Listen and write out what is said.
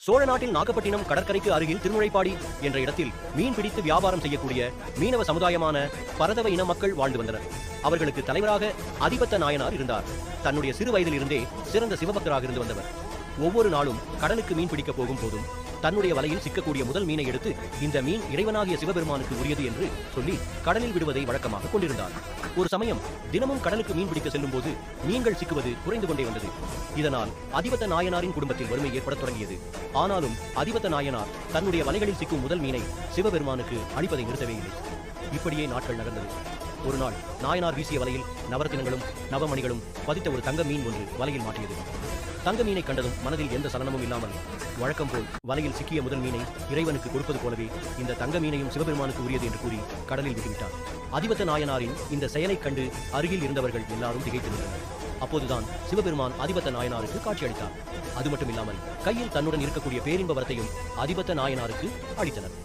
சோழ நாட்டில் நாகப்பட்டினம் கடற்கரைக்கு அருகில் திருமுறைப்பாடி என்ற இடத்தில் மீன் பிடித்து வியாபாரம் செய்யக்கூடிய மீனவ சமுதாயமான பரதவ இன மக்கள் வாழ்ந்து வந்தனர். அவர்களுக்கு தலைவராக அதிபத்த நாயனார் இருந்தார். தன்னுடைய சிறு வயதில் இருந்தே சிறந்த சிவபக்தராக இருந்து வந்தவர். ஒவ்வொரு நாளும் கடலுக்கு மீன் பிடிக்க போகும் போதும் தன்னுடைய வலையில் சிக்கக்கூடிய முதல் மீனை எடுத்து இந்த மீன் இறைவனாகிய சிவபெருமானுக்கு உரியது என்று சொல்லி கடலில் விடுவதை வழக்கமாக கொண்டிருந்தார். ஒரு சமயம் தினமும் கடலுக்கு மீன் பிடிக்க செல்லும் போது மீன்கள் சிக்குவது குறைந்து கொண்டே வந்தது. இதனால் அதிபத்த நாயனாரின் குடும்பத்தில் வறுமை ஏற்படத் தொடங்கியது. ஆனாலும் அதிபத்த நாயனார் தன்னுடைய வலைகளில் சிக்கும் முதல் மீனை சிவபெருமானுக்கு அளிப்பதை நிறுத்தவே இல்லை. இப்படியே நாட்கள் நகர்ந்தது. ஒரு நாள் நாயனார் வீசிய வலையில் நவரத்தினங்களும் நவமணிகளும் பதித்த ஒரு தங்க மீன் ஒன்று வலையில் மாட்டியது. தங்க மீனை கண்டதும் மனதில் எந்த சலனமும் இல்லாமல் வழக்கம் போல் வலையில் சிக்கிய முதல் மீனை இறைவனுக்கு கொடுப்பது போலவே இந்த தங்க மீனையும் சிவபெருமானுக்கு உரியது என்று கூறி கடலில் விட்டுவிட்டார். அதிபத்த நாயனாரின் இந்த செயலைக் கண்டு அருகில் இருந்தவர்கள் எல்லாரும் திகைத்து நின்றனர். அப்போதுதான் சிவபெருமான் அதிபத்த நாயனாருக்கு காட்சியளித்தார். அது மட்டுமில்லாமல் கையில் தன்னுடன் இருக்கக்கூடிய பேரின்ப வரத்தையும் அதிபத்த நாயனாருக்கு அளித்தனர்.